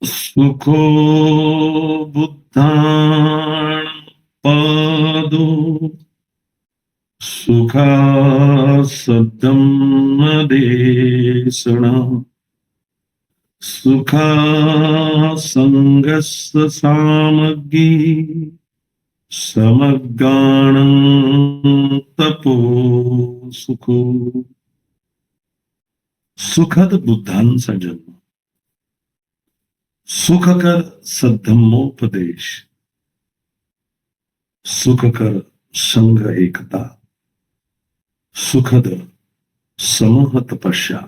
सुखो बुद्धान पादो सुखा देशण सुखा संगस्य सामग्री समगानं तपो सुखो. सुखद बुद्धांचा जन्म, सुखकर सद्धम्मोपदेश, सुखकर संघ एकता, सुखद समूह तपस्या.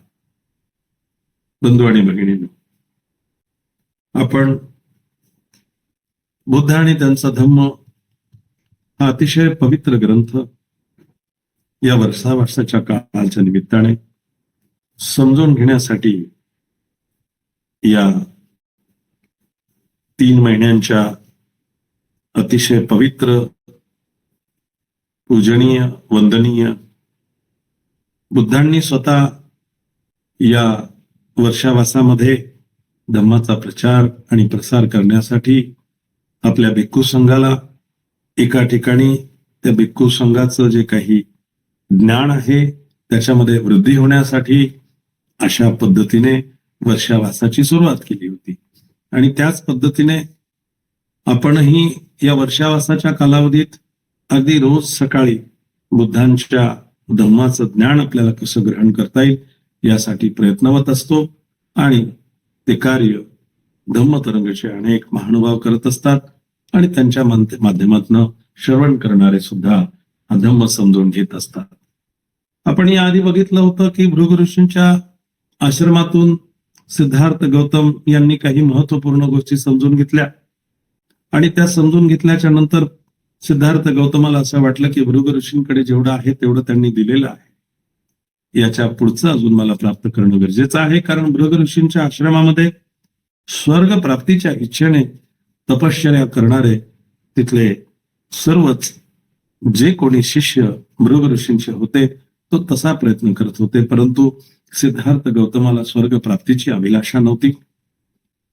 बंधू आणि भगिनींनो, आपण बुद्ध आणि त्यांचा धम्म हा अतिशय पवित्र ग्रंथ या वर्षाच्या काळाच्या निमित्ताने समजून घेण्यासाठी या 3 महिन्यांच्या अतिशय पवित्र, पूजनीय, वंदनीय बुद्धांनी स्वतः या वर्षावासामध्ये धम्माचा प्रचार आणि प्रसार करण्यासाठी आपल्या भिक्खू संघाला एका ठिकाणी त्या भिक्खू संघाचं जे काही ज्ञान आहे त्याच्यामध्ये वृद्धी होण्यासाठी अशा पद्धतीने वर्षावासाची सुरुवात केली होती. आणि त्याच पद्धतीने आपणही या वर्षावासाच्या कालावधीत अगदी रोज सकाळी बुद्धांच्या धम्माचं ज्ञान आपल्याला कसं ग्रहण करता येईल यासाठी प्रयत्नवत असतो. आणि ते कार्य धम्मतरंगचे अनेक महानुभाव करत असतात आणि त्यांच्या माध्यमातून श्रवण करणारे सुद्धा हा धम्म समजून घेत असतात. आपण याआधी बघितलं होतं की भृगु ऋषींच्या आश्रमातून सिद्धार्थ गौतम यांनी काही महत्वपूर्ण गोष्टी समजून घेतल्या आणि त्या समजून घेतल्याच्या नंतर सिद्धार्थ गौतमाला असं वाटलं की भृगु ऋषींकडे जेवढं आहे तेवढं त्यांनी दिलेलं आहे, याच्या पुढचं अजून मला प्राप्त करणं गरजेचं आहे. कारण भृगु ऋषींच्या आश्रमामध्ये स्वर्ग प्राप्तीच्या इच्छेने तपश्चर्या करणारे तिथले सर्वच जे कोणी शिष्य भृगु ऋषींचे होते तो तसा प्रयत्न करत होते. परंतु सिद्धार्थ गौतमाला स्वर्ग प्राप्तीची अभिलाषा नव्हती.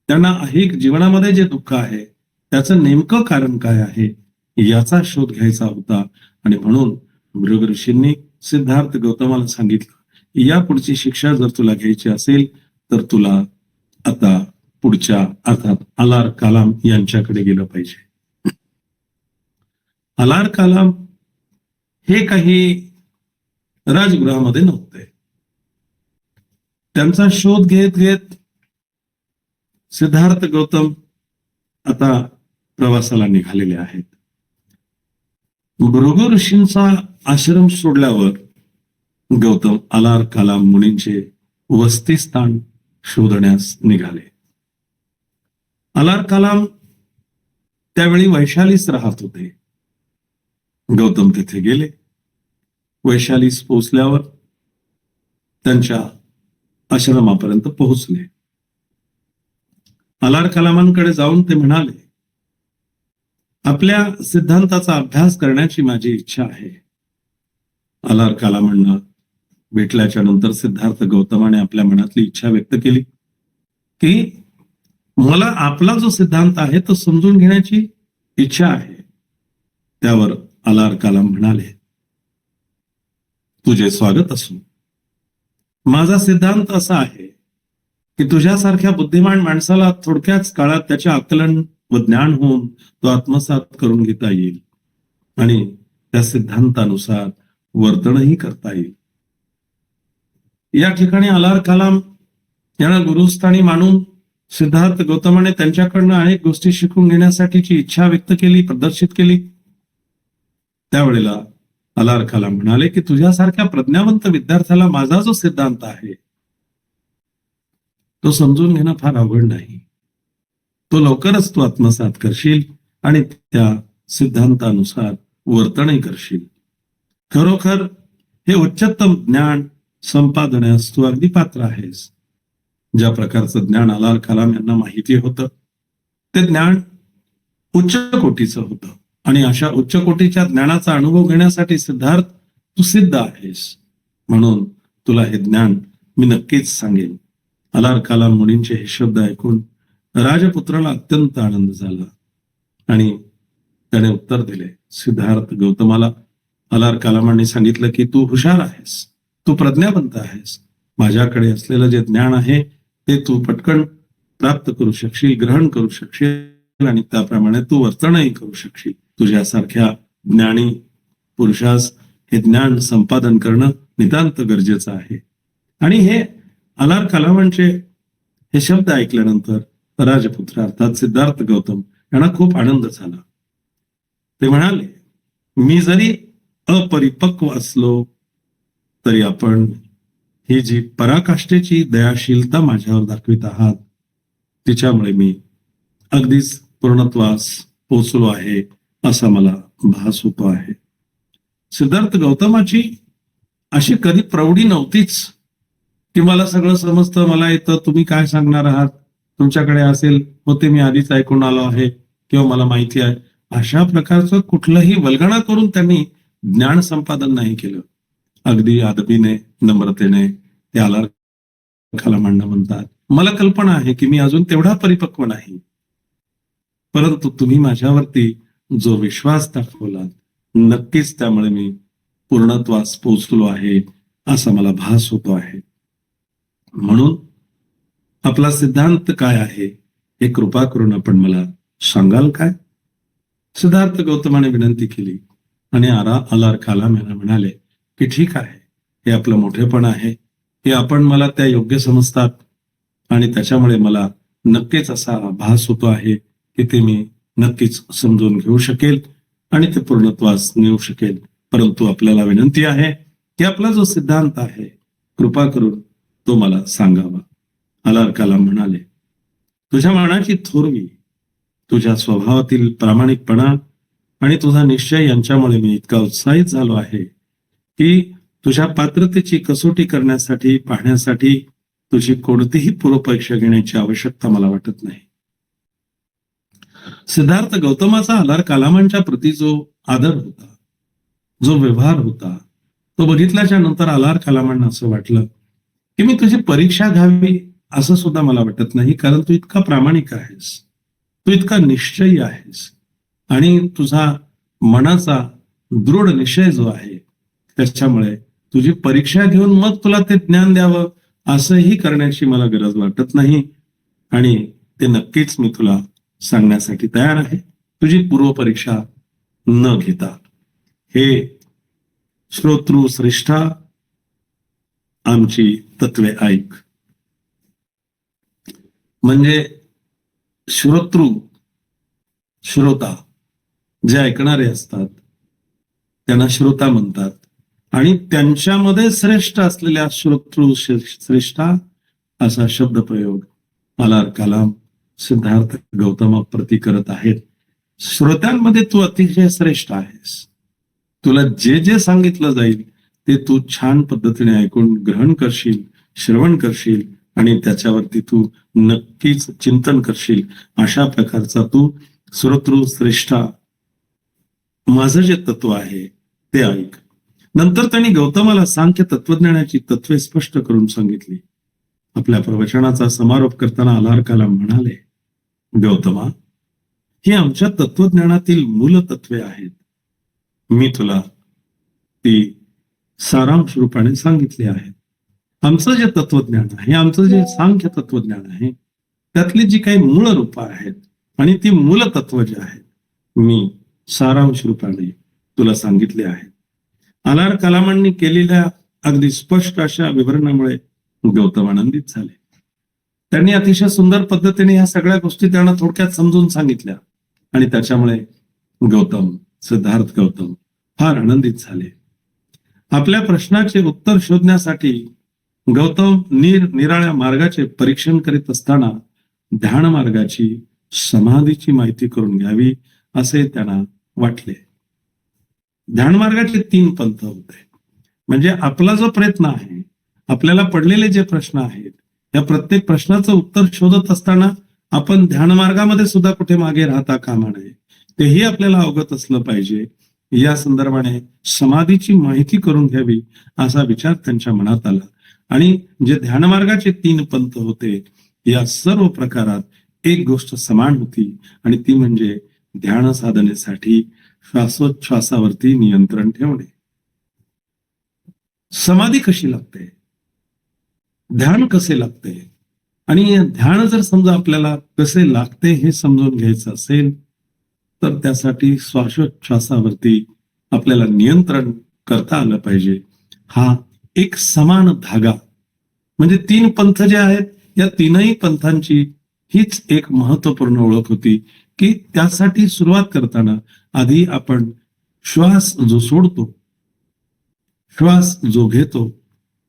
त्यांना ऐहिक जीवनामध्ये जे दुःख आहे त्याचं नेमकं कारण काय आहे याचा शोध घ्यायचा होता. आणि म्हणून भृगु ऋषींनी सिद्धार्थ गौतमाला सांगितलं, या पुढची शिक्षा जर तुला घ्यायची असेल तर तुला आता पुढच्या अर्थात अलार कालाम यांच्याकडे गेलं पाहिजे. अलार कालाम हे काही राजगृहामध्ये नव्हते. त्यांचा शोध घेत घेत सिद्धार्थ गौतम आता प्रवासाला निघालेले आहेत. भृगु ऋषींचा आश्रम सोडल्यावर गौतम अलार कालाम मुनींचे वसतिस्थान शोधण्यास निघाले. अलार कालाम त्यावेळी वैशालीस राहत होते. गौतम तिथे गेले. वैशालीस पोहोचल्यावर त्यांच्या आश्रमापर्यंत पोहोचले. अलार कलामांकडे जाऊन ते म्हणाले, आपल्या सिद्धांताचा अभ्यास करण्याची माझी इच्छा आहे. अलार कलामांना भेटल्याच्या नंतर सिद्धार्थ गौतमाने आपल्या मनातली इच्छा व्यक्त केली की मला आपला जो सिद्धांत आहे तो समजून घेण्याची इच्छा आहे. त्यावर अलार कलाम म्हणाले, तुझे स्वागत असो. माझा सिद्धांत असा आहे की तुझ्यासारख्या बुद्धिमान माणसाला थोडक्याच काळात त्याचे आकलन व ज्ञान होऊन तो आत्मसात करून घेता येईल आणि त्या सिद्धांतानुसार वर्तनही करता येईल. या ठिकाणी अलार कलाम यांना गुरुस्थानी मानून सिद्धार्थ गौतमाने त्यांच्याकडनं अनेक गोष्टी शिकून घेण्यासाठीची इच्छा व्यक्त केली, प्रदर्शित केली. त्यावेळेला अलार कलाम म्हणाले की तुझ्यासारख्या प्रज्ञावंत विद्यार्थ्याला माझा जो सिद्धांत आहे तो समजून घेणं फार अवघड नाही. तो लवकरच तू आत्मसात करशील आणि त्या सिद्धांतानुसार वर्तनही करशील. खरोखर हे उच्चतम ज्ञान संपादण्यास तू अगदी पात्र आहेस. ज्या प्रकारचं ज्ञान अलार कलाम यांना माहिती होतं ते ज्ञान उच्च कोटीचं होतं आणि अशा उच्च कोटीच्या ज्ञानाचा अनुभव घेण्यासाठी सिद्धार्थ तू सिद्ध आहेस. म्हणून तुला हे ज्ञान मी नक्कीच सांगेन. अलार कलाम मुनींचे हे शब्द ऐकून राजपुत्राला अत्यंत आनंद झाला आणि त्याने उत्तर दिले. सिद्धार्थ गौतमाला अलार कलामांनी सांगितलं की तू हुशार आहेस, तू प्रज्ञावंत आहेस, माझ्याकडे असलेलं जे ज्ञान आहे ते तू पटकन प्राप्त करू शकशील, ग्रहण करू शकशील आणि त्याप्रमाणे तू वर्तनही करू शकशील. तुझ्यासारख्या ज्ञानी पुरुषास हे ज्ञान संपादन करणं नितांत गरजेचं आहे. आणि हे अलार कलामांचे हे शब्द ऐकल्यानंतर राजपुत्र अर्थात सिद्धार्थ गौतम यांना खूप आनंद झाला. ते म्हणाले, मी जरी अपरिपक्व असलो तरी आपण ही जी पराकाष्ठेची दयाशीलता माझ्यावर दाखवित आहात तिच्यामुळे मी अगदीच पूर्णत्वास पोचलो आहे असा मला भास होतो आहे. सिद्धार्थ गौतमाची अशी कधी प्रौढी नव्हतीच की मला सगळं समजतं, मला येतं, तुम्ही काय सांगणार आहात, तुमच्याकडे असेल होते, मी आधीच ऐकून आलो आहे किंवा मला माहिती आहे, अशा प्रकारचं कुठलंही वल्गणा करून त्यांनी ज्ञान संपादन नाही केलं. अगदी आदबीने, नम्रतेने ते अलार कलामांना म्हणतात, मला कल्पना आहे की मी अजून तेवढा परिपक्व नाही, परंतु तुम्ही माझ्यावरती जो विश्वास दाखवला नक्कीच त्यामुळे मी पूर्णत्वास पोहोचलो आहे असा मला भास होतो आहे. म्हणून आपला सिद्धांत काय आहे हे कृपा करून आपण मला सांगाल काय? सिद्धार्थ गौतमाने विनंती केली आणि अलार कलाम यांना म्हणाले की ठीक आहे, हे आपलं मोठेपण आहे, हे आपण मला त्या योग्य समजतात आणि त्याच्यामुळे मला नक्कीच असा भास होतो आहे की ते मी नक्कीच समजून घेऊ शकेल आणि ते पूर्णत्वास नेऊ शकेल. परंतु आपल्याला विनंती आहे की आपला जो सिद्धांत आहे कृपा करून तो मला सांगावा. अलार कलाम म्हणाले, तुझ्या मनाची थोरवी, तुझ्या स्वभावातील प्रामाणिकपणा आणि तुझा निश्चय यांच्यामुळे मी इतका उत्साहित झालो आहे की तुझ्या पात्रतेची कसोटी करण्यासाठी, पाहण्यासाठी तुझी कोणतीही पूर्वपरीक्षा घेण्याची आवश्यकता मला वाटत नाही. सिद्धार्थ गौतमाचा अलार कलामांच्या प्रती जो आदर होता, जो व्यवहार होता, तो बघितल्याच्या नंतर अलार कलामांना असं वाटलं की मी तुझी परीक्षा घ्यावी असं सुद्धा मला वाटत नाही, कारण तू इतका प्रामाणिक आहेस, तू इतका निश्चयी आहेस आणि तुझा मनाचा दृढ निश्चय जो आहे त्याच्यामुळे तुझी परीक्षा घेऊन मग तुला ते ज्ञान द्यावं असंही करण्याची मला गरज वाटत नाही आणि ते नक्कीच मी तुला सांगण्यासाठी तयार आहे, तुझी पूर्वपरीक्षा न घेता. हे श्रोतृ श्रेष्ठा, आमची तत्वे ऐक. म्हणजे श्रोतृ, श्रोता जे ऐकणारे असतात त्यांना श्रोता म्हणतात आणि त्यांच्यामध्ये श्रेष्ठ असलेल्या श्रोतृ श्रेष्ठा असा शब्द प्रयोग अलार कलाम सिद्धार्थ गौतमाप्रती करत आहेत. श्रोत्यांमध्ये तू अतिशय श्रेष्ठ आहेस, तुला जे जे सांगितलं जाईल ते तू छान पद्धतीने ऐकून ग्रहण करशील, श्रवण करशील आणि त्याच्यावरती तू नक्कीच चिंतन करशील. अशा प्रकारचा तू श्रोतृ श्रेष्ठा माझं जे तत्व आहे ते ऐक. नंतर त्यांनी गौतमाला सांख्य तत्वज्ञानाची तत्वे स्पष्ट करून सांगितली. आपल्या प्रवचनाचा समारोप करताना अलार कलाम म्हणाले, गौतमा, ही आमच्या तत्वज्ञानातील मूल तत्वे आहेत. मी तुला ती सारांश रूपाने सांगितली आहेत. आमचं जे तत्वज्ञान आहे, आमचं जे सांख्य तत्वज्ञान आहे त्यातली जी काही मूळ रूपं आहेत आणि ती मूल तत्व जे आहेत मी सारांश रूपाने तुला सांगितले आहेत. अलार कलामांनी केलेल्या अगदी स्पष्ट अशा विवरणामुळे गौतम आनंदित झाले. त्यांनी अतिशय सुंदर पद्धतीने ह्या सगळ्या गोष्टी त्यांना थोडक्यात समजून सांगितल्या आणि त्याच्यामुळे सिद्धार्थ गौतम फार आनंदित झाले. आपल्या प्रश्नाचे उत्तर शोधण्यासाठी गौतम निराळ्या मार्गाचे परीक्षण करीत असताना ध्यान मार्गाची, समाधीची माहिती करून घ्यावी असे त्यांना वाटले. ध्यान मार्गाचे 3 पंथ होते. म्हणजे आपला जो प्रयत्न आहे, आपल्याला पडलेले जे प्रश्न आहेत या प्रत्येक प्रश्नाचं उत्तर शोधत असताना आपण ध्यान मार्गामध्ये सुद्धा कुठे मागे राहता कामा नये, तेही आपल्याला अवगत असलं पाहिजे. या संदर्भाने समाधीची माहिती करून घ्यावी असा विचार त्यांच्या मनात आला आणि जे ध्यानमार्गाचे 3 पंथ होते या सर्व प्रकारात एक गोष्ट समान होती आणि ती म्हणजे ध्यान साधनेसाठी श्वासोच्छ्वासावरती नियंत्रण ठेवणे. समाधी कशी लागते, ध्यान कसे लागते, आणि ध्यान जर समजा आपल्याला कसे लागते हे समजून घ्यायचं असेल तर त्यासाठी श्वासोच्छ्वासावरती आपल्याला नियंत्रण करता आलं पाहिजे. हा एक समान धागा म्हणजे तीन पंथ जे आहेत या तीनही पंथांची हीच एक महत्वपूर्ण ओळख होती की त्यासाठी सुरुवात करताना आधी आपण श्वास जो सोडतो, श्वास जो घेतो,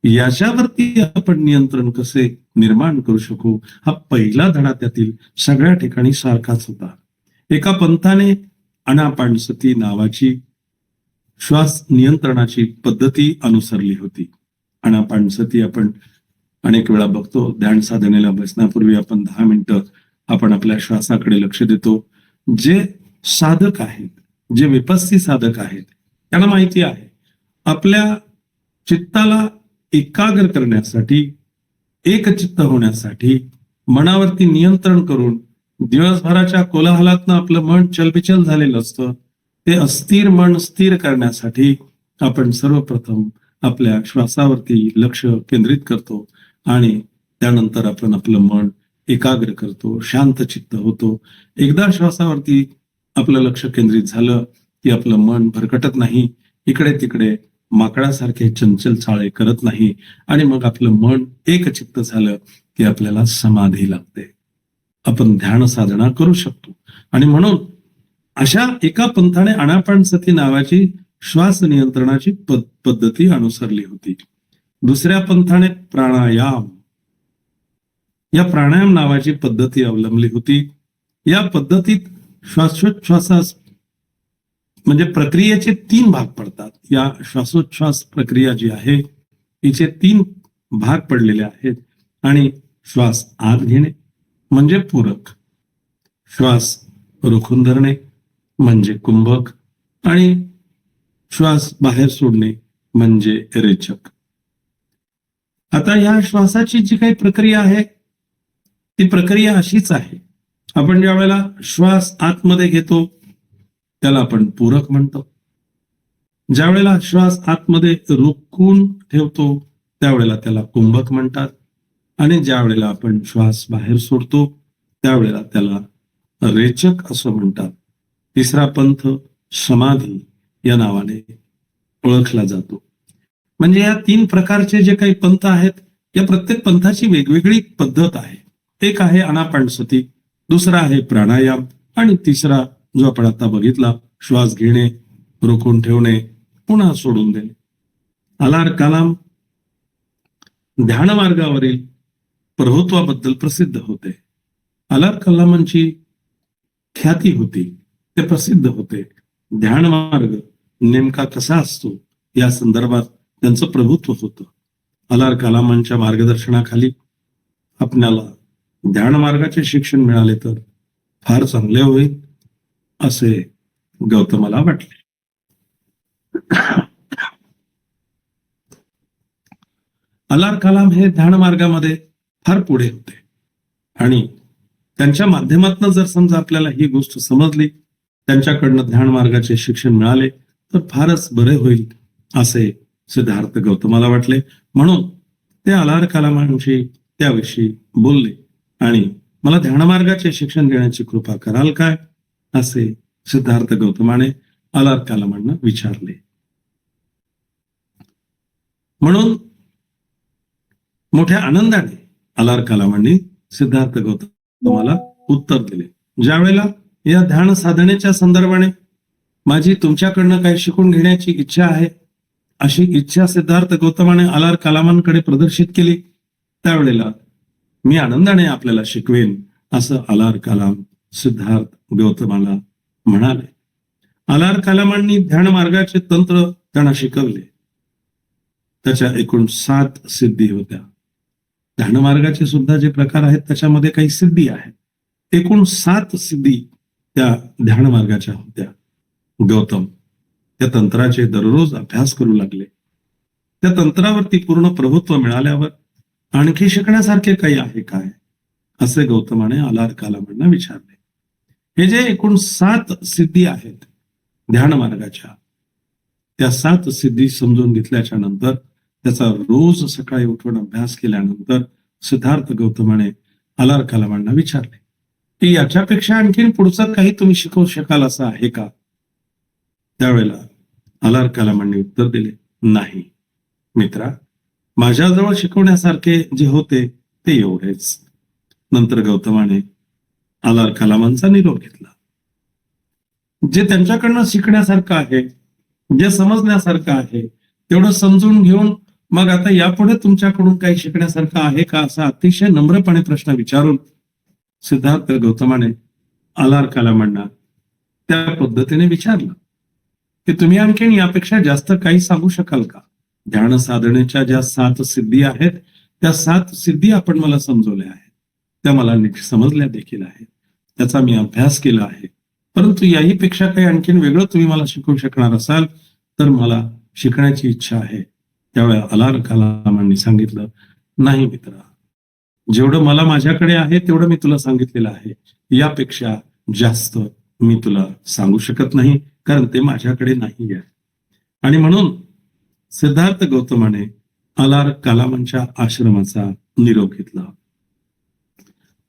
याच्यावरती आपण नियंत्रण कसे निर्माण करू शकू हा पहिला धडा त्यातील सगळ्या ठिकाणी सारखाच होता. एका पंथाने आनापानसती नावाची श्वास नियंत्रणाची पद्धती अनुसरली होती. आनापानसती आपण अनेक वेळा बघतो. ध्यान साधनेला बसण्यापूर्वी आपण 10 मिनिटं आपण आपल्या श्वासाकडे लक्ष देतो. जे साधक आहेत, जे विपस्सी साधक आहेत त्यांना माहिती आहे आपल्या चित्ताला एकाग्र करण्यासाठी, एकचित्त होण्यासाठी, मनावरती नियंत्रण करून दिवसभराच्या कोलाहलातनं आपलं मन चलबिचल झालेलं असतं, ते अस्थिर मन स्थिर करण्यासाठी आपण सर्वप्रथम आपल्या श्वासावरती लक्ष केंद्रित करतो आणि त्यानंतर आपण आपलं मन एकाग्र करतो, शांत चित्त होतो. एकदा श्वासावरती आपलं लक्ष केंद्रित झालं की आपलं मन भरकटत नाही, इकडे तिकडे माकडासारखे चंचल चाळे करत नाही आणि मग आपलं मन एकचित्त झालं की आपल्याला समाधी लागते. आपण ध्यान साधना करू शकतो. आणि म्हणून अशा एका पंथाने आनापानसती नावाची श्वास नियंत्रणाची पद्धती अनुसरली होती. दुसऱ्या पंथाने प्राणायाम या प्राणायाम नावाची पद्धती अवलंबली होती. या पद्धतीत श्वासोच्छ्वासास म्हणजे प्रक्रियेचे 3 भाग पडतात. या श्वासोच्छ्वास प्रक्रिया जी आहे हिचे 3 भाग पडलेले आहेत. आणि श्वास आत घेणे म्हणजे पूरक, श्वास रोखून धरणे म्हणजे कुंभक आणि श्वास बाहेर सोडणे म्हणजे रेचक. आता या श्वासाची जी काही प्रक्रिया आहे ती प्रक्रिया अशीच आहे. आपण ज्या वेळेला श्वास आतमध्ये घेतो त्याला आपण पूरक म्हणतो. ज्या वेळेला श्वास आतमध्ये रोखून ठेवतो त्यावेळेला त्याला कुंभक म्हणतात. आणि ज्या वेळेला आपण श्वास बाहेर सोडतो त्यावेळेला त्याला रेचक असं म्हणतात. तिसरा पंथ समाधी या नावाने ओळखला जातो. म्हणजे या 3 प्रकारचे जे काही पंथ आहेत या प्रत्येक पंथाची वेगवेगळी पद्धत आहे. एक आहे आनापानसती, दुसरा आहे प्राणायाम आणि तिसरा जो आपण आता बघितला श्वास घेणे, रोखून ठेवणे, पुन्हा सोडून देणे. अलार कलाम ध्यान मार्गावरील प्रभुत्वाबद्दल प्रसिद्ध होते. अलार कलामांची ख्याती होती, ते प्रसिद्ध होते. ध्यान मार्ग नेमका कसा असतो या संदर्भात त्यांचं प्रभुत्व होतं. अलार कलामांच्या मार्गदर्शनाखाली आपल्याला ध्यान मार्गाचे शिक्षण मिळाले तर फार चांगले होईल असे गौतमाला वाटले. अलार कलाम हे ध्यान मार्गामध्ये फार पुढे होते आणि त्यांच्या माध्यमातून जर समजा आपल्याला ही गोष्ट समजली, त्यांच्याकडनं ध्यान मार्गाचे शिक्षण मिळाले तर फारच बरे होईल असे सिद्धार्थ गौतमाला वाटले. म्हणून ते अलार कलामांशी त्याविषयी बोलले आणि मला ध्यानमार्गाचे शिक्षण घेण्याची कृपा कराल काय असे सिद्धार्थ गौतमाने अलार कलामांना विचारले. म्हणून मोठ्या आनंदाने अलार कलामांनी सिद्धार्थ गौतमाला उत्तर दिले. ज्या वेळेला या ध्यान साधनेच्या संदर्भाने माझी तुमच्याकडनं काही शिकून घेण्याची इच्छा आहे अशी इच्छा सिद्धार्थ गौतमाने अलार कलामांकडे प्रदर्शित केली, त्यावेळेला मी आनंदाने आपल्याला शिकवेन असं अलार कलाम सिद्धार्थ गौतमाला म्हणाले. अलार कलामांनी ध्यान मार्गाचे तंत्र त्यांना शिकवले. त्याच्या एकूण 7 सिद्धी होत्या. ध्यान मार्गाचे सुद्धा जे प्रकार आहेत त्याच्यामध्ये काही सिद्धी आहेत. एकूण 7 सिद्धी त्या ध्यान मार्गाच्या होत्या. गौतम त्या तंत्राचे दररोज अभ्यास करू लागले. त्या तंत्रावरती पूर्ण प्रभुत्व मिळाल्यावर आणखी शिकण्यासारखे काही आहे काय असे गौतमाने आलार कालामांना विचारले. हे जे एकूण 7 सिद्धी आहेत ध्यान मार्गाच्या, त्या 7 सिद्धी समजून घेतल्याच्या नंतर, त्याचा रोज सकाळी उठून अभ्यास केल्यानंतर सिद्धार्थ गौतमाने आलार कालामांना विचारले की याच्यापेक्षा आणखीन पुढचं काही तुम्ही शिकवू शकाल असं आहे का? त्यावेळेला आलार कालामांनी उत्तर दिले, नाही मित्रा, माझ्याजवळ शिकवण्यासारखे जे होते ते एवढेच. नंतर गौतमाने आलार कालामांचा निरोप घेतला. जे त्यांच्याकडनं शिकण्यासारखं आहे, जे समजण्यासारखं आहे, तेवढं समजून घेऊन मग आता यापुढे तुमच्याकडून काही शिकण्यासारखं आहे का, असा अतिशय नम्रपणे प्रश्न विचारून सिद्धार्थ गौतमाने आलार कालामांना त्या पद्धतीने विचारलं की तुम्ही आणखीन यापेक्षा जास्त काही सांगू शकाल का? ध्यान साधनेच्या ज्या 7 सिद्धी आहेत, त्या 7 सिद्धी आपण मला समजवल्या आहेत, त्या मला नीट समजल्या देखील आहेत, त्याचा मी अभ्यास केला आहे. परंतु याही पेक्षा काही आणखीन वेगळं तुम्ही मला शिकवू शकणार असाल तर मला शिकण्याची इच्छा आहे. त्यावेळेला आलार कालामांनी सांगितलं, नाही मित्रा, जेवढं मला माझ्याकडे आहे तेवढं मी तुला सांगितलेलं आहे, यापेक्षा जास्त मी तुला सांगू शकत नाही, कारण ते माझ्याकडे नाही आहे. आणि म्हणून सिद्धार्थ गौतमाने आलार कालामांच्या आश्रमाचा निरोप घेतला.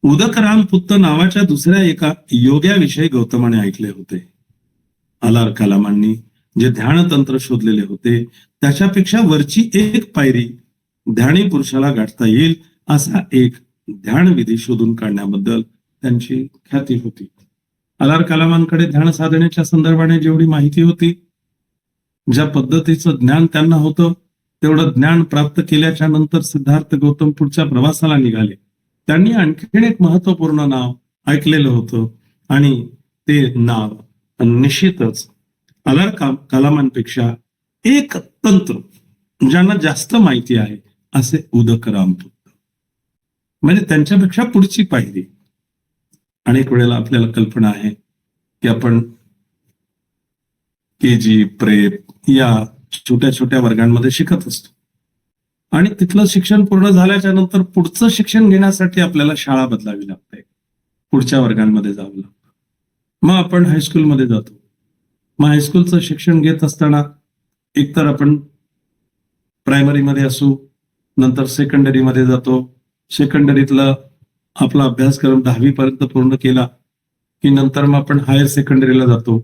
उदकराम पुत्त नावाच्या दुसऱ्या एका योग्याविषयी गौतमाने ऐकले होते. आलार कालामांनी जे ध्यानतंत्र शोधलेले होते त्याच्यापेक्षा वरची एक पायरी ध्यानी पुरुषाला गाठता येईल असा एक ध्यान विधी शोधून काढण्याबद्दल त्यांची ख्याती होती. आलार कालामांकडे ध्यान साधनेच्या संदर्भाने जेवढी माहिती होती, ज्या पद्धतीचं ज्ञान त्यांना होतं, तेवढं ज्ञान प्राप्त केल्याच्या नंतर सिद्धार्थ गौतम पुढच्या प्रवासाला निघाले. त्यांनी आणखीन एक महत्वपूर्ण नाव ऐकलेलं होतं आणि ते नाव निश्चितच आलार कालामांपेक्षा एक तंत्र ज्यांना जास्त माहिती आहे असे उदकराम पुत्त, म्हणजे त्यांच्यापेक्षा पुढची पायरी. अनेक वेळेला आपल्याला कल्पना आहे की आपण KG, प्रेप या छोट्या छोट्या वर्गांमध्ये शिकत असतो आणि तिथलं शिक्षण पूर्ण झाल्याच्या नंतर पुढचं शिक्षण घेण्यासाठी आपल्याला शाळा बदलावी लागते, पुढच्या वर्गांमध्ये जावं लागतं. मग आपण हायस्कूलमध्ये जातो. मग हायस्कूलचं शिक्षण घेत असताना एकतर आपण प्रायमरीमध्ये असू, नंतर सेकंडरीमध्ये जातो. सेकंडरीतला आपला अभ्यासक्रम 10वी पर्यंत पूर्ण केला की नंतर मग आपण हायर सेकंडरीला जातो.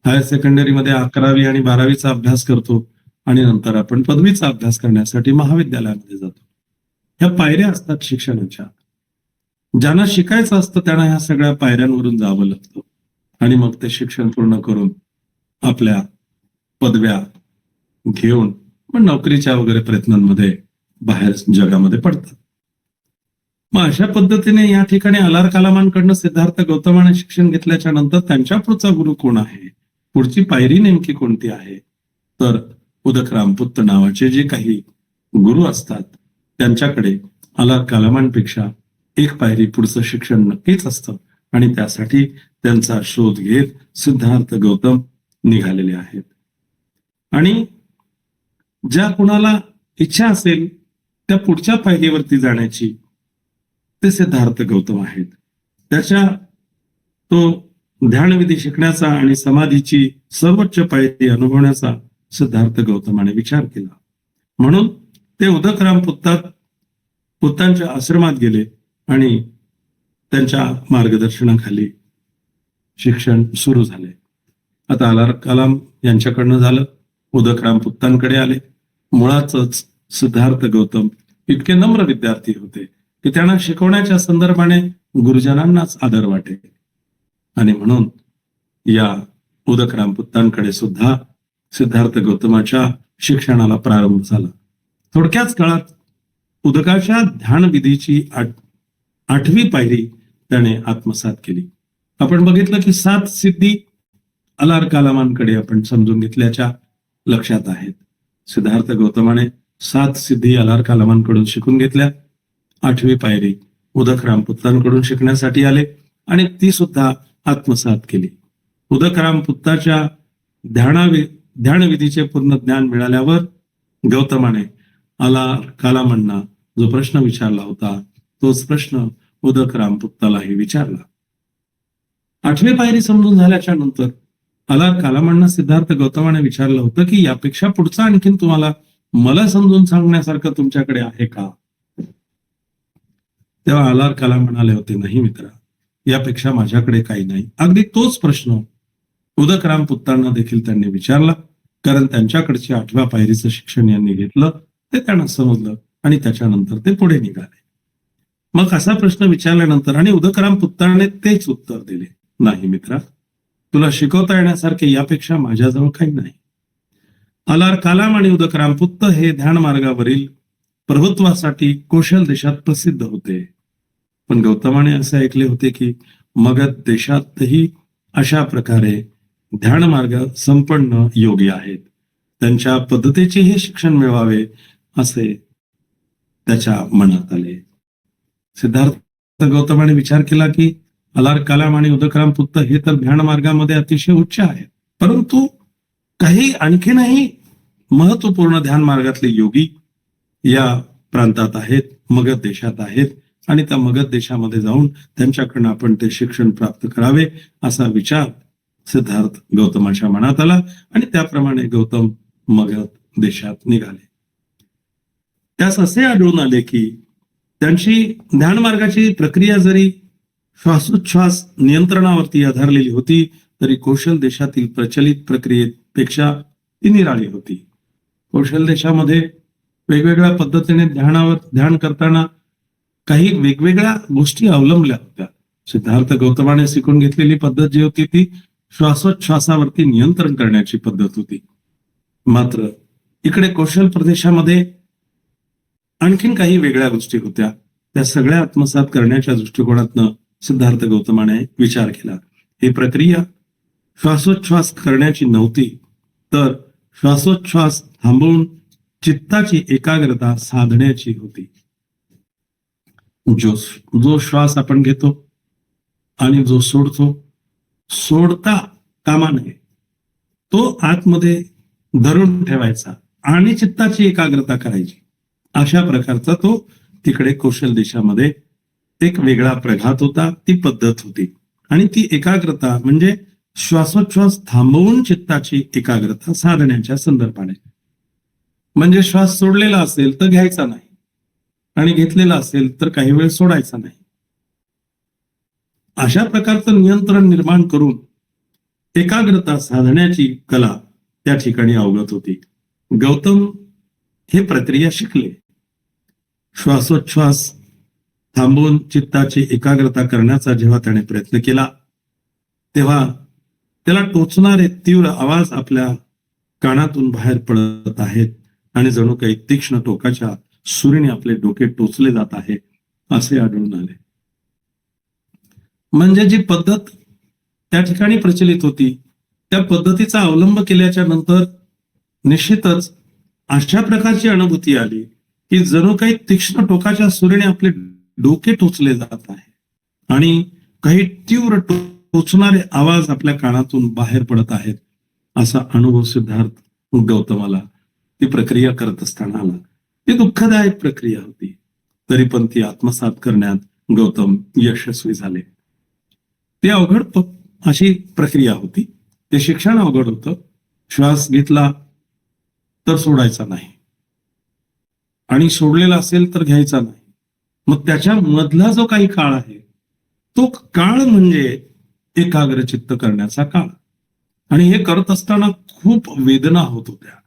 हायर सेकंडरीमध्ये 11वी आणि 12वीचा अभ्यास करतो आणि नंतर आपण पदवीचा अभ्यास करण्यासाठी महाविद्यालयामध्ये जातो. ह्या पायऱ्या असतात शिक्षणाच्या. ज्यांना शिकायचं असतं त्यांना ह्या सगळ्या पायऱ्यांवरून जावं लागतं आणि मग ते शिक्षण पूर्ण करून आपल्या पदव्या घेऊन मग नोकरीच्या वगैरे प्रयत्नांमध्ये बाहेर जगामध्ये पडतात. मग अशा पद्धतीने या ठिकाणी आलार कालामांकडनं सिद्धार्थ गौतमाने शिक्षण घेतल्याच्या नंतर त्यांच्या पुढचा गुरु कोण आहे, पुढची पायरी नेमकी कोणती आहे, तर उदकराम पुत्त नावाचे जे काही गुरु असतात त्यांच्याकडे आलार कालामांपेक्षा एक पायरी पुढचं शिक्षण नक्कीच असतं आणि त्यासाठी त्यांचा शोध घेत सिद्धार्थ गौतम निघालेले आहेत. आणि ज्या कुणाला इच्छा असेल त्या पुढच्या पायरीवरती जाण्याची ते सिद्धार्थ गौतम आहेत. त्याच्या तो ध्यानविधी शिकण्याचा आणि समाधीची सर्वोच्च पायरी अनुभवण्याचा सिद्धार्थ गौतमाने विचार केला. म्हणून ते उदकराम पुत्तांच्या आश्रमात गेले आणि त्यांच्या मार्गदर्शनाखाली शिक्षण सुरू झाले. आता आलार कालाम यांच्याकडनं झालं, उदकराम पुत्तांकडे आले. मुळातच सिद्धार्थ गौतम इतके नम्र विद्यार्थी होते की त्यांना शिकवण्याच्या संदर्भाने गुरुजनांनाच आदर वाटे आणि म्हणून या उदकराम पुत्तांकडे सुद्धा सिद्धार्थ गौतमाच्या शिक्षणाला प्रारंभ झाला. थोडक्याच काळात उदकाच्या ध्यानविधीची 8वी पायरी त्याने आत्मसात केली. आपण बघितलं की 7 सिद्धी आलार कालामांकडे आपण समजून घेतल्याच्या लक्षात आहेत. सिद्धार्थ गौतमाने 7 सिद्धी आलार कालामांकडून शिकून घेतल्या. 8वी पायरी उदकराम पुत्तांकडून शिकण्यासाठी आले आणि ती सुद्धा आत्मसात केली. उदकराम पुत्ताच्या ध्यानविधीचे पूर्ण ज्ञान मिळाल्यावर गौतमाने आलार कालामांना जो प्रश्न विचारला होता तोच प्रश्न उदक रामपुत्तालाही विचारला. 8वी पायरी समजून झाल्याच्या नंतर अलार कालामांना सिद्धार्थ गौतमाने विचारलं होतं की यापेक्षा पुढचं आणखीन तुम्हाला मला समजून सांगण्यासारखं तुमच्याकडे आहे का? तेव्हा अलार काला म्हणाले होते, नाही मित्रा, यापेक्षा माझ्याकडे काही नाही. अगदी तोच प्रश्न उदक रामपुत्तांना देखील त्यांनी विचारला, कारण त्यांच्याकडचे 8व्या पायरीचं शिक्षण यांनी घेतलं, ते त्यांना समजलं आणि त्याच्यानंतर ते पुढे निघाले. मग असा प्रश्न विचारल्यानंतर आणि उदक रामपुत्ताने तेच उत्तर दिले, नाही मित्रा, तुला शिकवता येण्यासारखे यापेक्षा माझ्याजवळ काही नाही. अलार कालाम आणि उदक रामपुत्त हे ध्यान मार्गावरील प्रभुत्वासाठी कौशल देशात प्रसिद्ध होते. पण गौतमाने असे ऐकले होते की मगध देशातही अशा प्रकारे ध्यान मार्ग संपन्न योगी आहेत, त्यांच्या पद्धतीचेही शिक्षण मिळवावे असे त्याच्या मनात आले. सिद्धार्थ गौतमाने विचार केला की अलार कालाम आणि उदक रामपुत्त हे तर ध्यान मार्गामध्ये अतिशय उच्च आहेत, परंतु काही आणखीनही महत्वपूर्ण ध्यान मार्गातले योगी या प्रांतात आहेत, मगध देशात आहेत, आणि त्या मगध देशामध्ये जाऊन त्यांच्याकडनं आपण ते शिक्षण प्राप्त करावे असा विचार सिद्धार्थ गौतमाच्या मनात आला आणि त्याप्रमाणे गौतम मगध देशात निघाले. त्यास असे आढळून आले की त्यांची ध्यान मार्गाची प्रक्रिया जरी श्वासोच्छ्वास नियंत्रणावरती आधारलेली होती, तरी कौशल देशातील प्रचलित प्रक्रियेपेक्षा ती निराळी होती. कौशल देशामध्ये वेगवेगळ्या पद्धतीने ध्यान करताना काही वेगवेगळ्या गोष्टी अवलंबल्या होत्या. सिद्धार्थ गौतमाने शिकून घेतलेली पद्धत जी होती ती श्वासोच्छ्वासावरती नियंत्रण करण्याची पद्धत होती. मात्र इकडे कौशल प्रदेशामध्ये आणखीन काही वेगळ्या गोष्टी होत्या. त्या सगळ्या आत्मसात करण्याच्या दृष्टिकोनातनं सिद्धार्थ गौतमाने विचार केला. ही प्रक्रिया श्वासोच्छ्वास करण्याची नव्हती, तर श्वासोच्छ्वास थांबवून चित्ताची एकाग्रता साधण्याची होती. जो श्वास आपण घेतो आणि जो सोडता कामा नये, तो आतमध्ये धरून ठेवायचा आणि चित्ताची एकाग्रता करायची. अशा प्रकारचा तो तिकडे कौशल देशामध्ये एक वेगळा प्रघात होता, ती पद्धत होती. आणि ती एकाग्रता म्हणजे श्वासोच्छ्वास थांबवून चित्ताची एकाग्रता साधण्याच्या संदर्भाने. म्हणजे श्वास सोडलेला असेल तर घ्यायचा नाही आणि घेतलेला असेल तर काही वेळ सोडायचा नाही. अशा प्रकारचं नियंत्रण निर्माण करून एकाग्रता साधण्याची कला त्या ठिकाणी अवगत होती. गौतम हे प्रक्रिया शिकले. श्वासोच्छ्वास थांबवून चित्ताची एकाग्रता करण्याचा जेव्हा त्याने प्रयत्न केला, तेव्हा त्याला टोचणारे तीव्र आवाज आपल्या कानातून बाहेर पडत आहेत आणि जणू काही तीक्ष्ण टोकाच्या सुरीने आपले डोके टोचले जात आहे असे आढळून आले. म्हणजे जी पद्धत त्या ठिकाणी प्रचलित होती त्या पद्धतीचा अवलंब केल्याच्या नंतर निश्चितच अशा प्रकारची अनुभूती आली की जणू काही तीक्ष्ण टोकाच्या सुरीने आपले डोके टोचले जात आहे आणि काही तीव्र टोचणारे आवाज आपल्या कानातून बाहेर पडत आहेत असा अनुभव सिद्धार्थ गौतमाला ती प्रक्रिया करत असताना आला. ती दुःखदायक प्रक्रिया होती, तरी पण ती आत्मसात करण्यात गौतम यशस्वी झाले. ती अवघड अशी प्रक्रिया होती. ते शिक्षण अवघड होतं. श्वास घेतला तर सोडायचा नाही आणि सोडलेला असेल तर घ्यायचा नाही. मग त्याच्या मधला जो काही काळ आहे तो काळ म्हणजे एकाग्रचित्त करण्याचा काळ. आणि हे करत असताना खूप वेदना होत होत्या.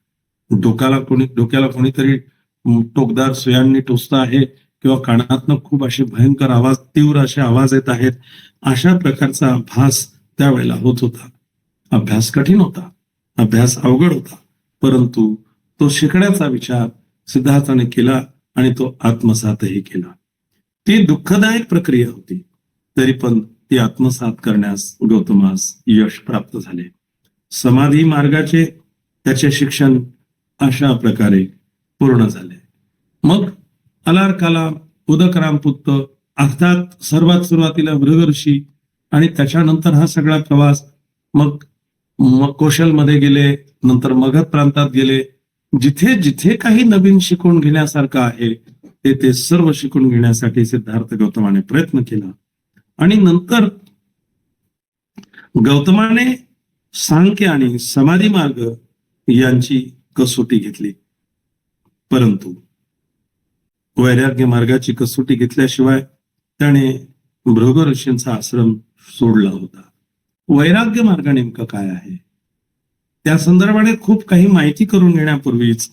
डोक्याला कोणीतरी टोकदार सुयांनी टोचत आहे किंवा कानातनं खूप असे भयंकर आवाज, तीव्र असे आवाज येत आहेत. अशा प्रकारचा भास त्यावेळेला होत होता. अभ्यास कठीण होता, अभ्यास अवघड होता, परंतु तो शिकण्याचा विचार सिद्धार्थाने केला आणि तो आत्मसातही केला. ती दुःखदायक प्रक्रिया होती, तरी पण ती आत्मसात करण्यास गौतमास यश प्राप्त झाले. समाधी मार्गाचे त्याचे शिक्षण अशा प्रकारे पूर्ण झाले. मग अलार कालाम, उदक रामपुत्त, अर्थात सर्वात सुरुवातीला भृग ऋषी आणि त्याच्यानंतर हा सगळा प्रवास, मग कौशलमध्ये गेले, नंतर मगध प्रांतात गेले. जिथे जिथे काही नवीन शिकून घेण्यासारखं आहे ते सर्व शिकून घेण्यासाठी सिद्धार्थ गौतमाने प्रयत्न केला. आणि नंतर गौतमाने सांख्य आणि समाधी मार्ग यांची कसोटी घेतली, परंतु वैराग्य मार्गाची कसोटी घेतल्याशिवाय त्याने भृगु ऋषींचा आश्रम सोडला होता. वैराग्य मार्ग नेमकं काय आहे त्या संदर्भाने खूप काही माहिती करून घेण्यापूर्वीच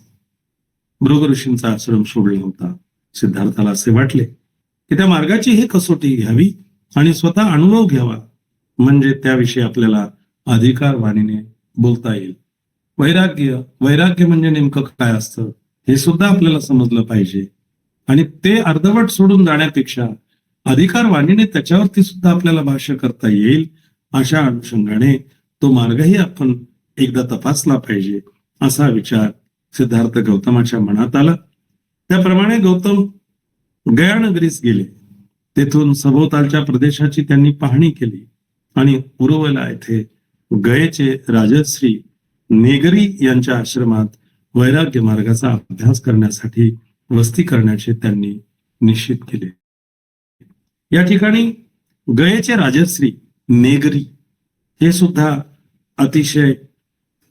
भृगु ऋषींचा आश्रम सोडला होता. सिद्धार्थाला असे वाटले की त्या मार्गाची ही कसोटी घ्यावी आणि स्वतः अनुभव घ्यावा, म्हणजे त्याविषयी आपल्याला अधिकारवाणीने बोलता येईल. वैराग्य म्हणजे नेमकं काय असतं हे सुद्धा आपल्याला समजलं पाहिजे. आणि ते अर्धवट सोडून जाण्यापेक्षा अधिकारवाणीने त्याच्यावरती सुद्धा आपल्याला भाष्य करता येईल, अशा अनुषंगाने तो मार्गही आपण एकदा तपासला पाहिजे, असा विचार सिद्धार्थ गौतमाच्या मनात आला. त्याप्रमाणे गौतम गयानगरीस गेले. तेथून सभोवतालच्या प्रदेशाची त्यांनी पाहणी केली आणि उरुवला येथे गयेचे राजश्री नेगरी यांच्या आश्रमात वैराग्य मार्गाचा अभ्यास करण्यासाठी वस्ती करण्याचे त्यांनी निश्चित केले. या ठिकाणी गयेचे राजश्री नेगरी हे सुद्धा अतिशय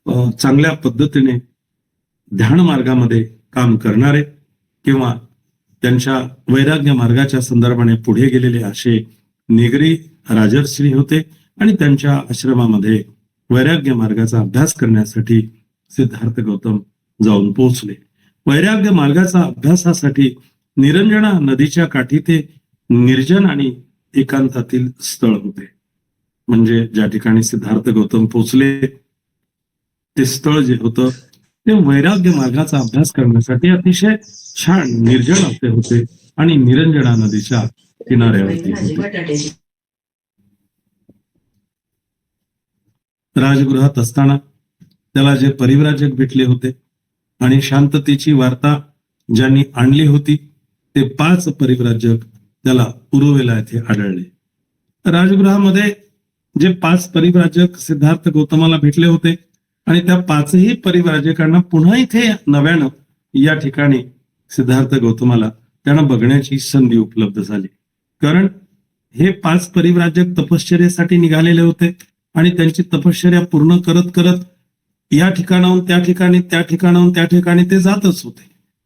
चांगल्या पद्धतीने ध्यान मार्गामध्ये काम करणारे किंवा त्यांच्या वैराग्य मार्गाच्या संदर्भाने पुढे गेलेले असे नेगरी राजर्षी होते. आणि त्यांच्या आश्रमामध्ये वैराग्य मार्गाचा अभ्यास करण्यासाठी सिद्धार्थ गौतम जाऊन पोहोचले. वैराग्य मार्गाचा अभ्यासासाठी निरंजना नदीच्या काठी ते निर्जन आणि एकांतातील स्थळ होते. म्हणजे ज्या ठिकाणी सिद्धार्थ गौतम पोहोचले ते स्थळ जे होतं ते वैराग्य मार्गाचा अभ्यास करण्यासाठी अतिशय छान निर्जन असे होते आणि निरंजना नदीच्या किनाऱ्यावरती होते. राजगृहात असताना त्याला जे परिव्राजक भेटले होते आणि शांततेची वार्ता ज्यांनी आणली होती ते 5 परिव्राजक त्याला उरुवेला येथे आढळले. राजगृहामध्ये जे 5 परिव्राजक सिद्धार्थ गौतमाला भेटले होते आणि त्या 5ही परिव्राजकांना पुन्हा इथे नव्यानं या ठिकाणी सिद्धार्थ गौतमाला त्यांना बघण्याची संधी उपलब्ध झाली. कारण हे 5 परिव्राजक तपश्चर्येसाठी निघालेले होते आणि त्यांची तपश्चर्या पूर्ण करत करत या ठिकाणाहून त्या ठिकाणी, त्या ठिकाणाहून त्या ठिकाणी ते जातच होते.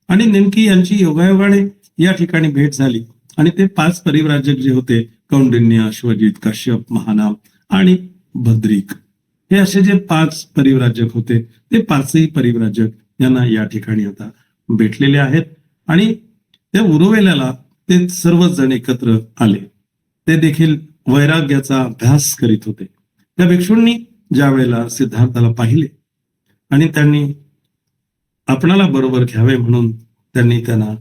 आणि नेमकी यांची योगायोगाने या ठिकाणी भेट झाली आणि ते 5 परिव्राजक जे होते कौंडिन्य, अश्वजित, काश्यप, महानाम आणि भद्रिक, हे असे जे 5 परिव्राजक होते ते 5ही परिव्राजक यांना या ठिकाणी आता भेटलेले आहेत. आणि त्या उरुवेल्याला ते सर्वच जण एकत्र आले. ते देखील वैराग्याचा अभ्यास करीत होते. त्या भिक्षूंनी ज्या वेळेला सिद्धार्थाला पाहिले आणि त्यांनी आपणाला बरोबर घ्यावे म्हणून त्यांना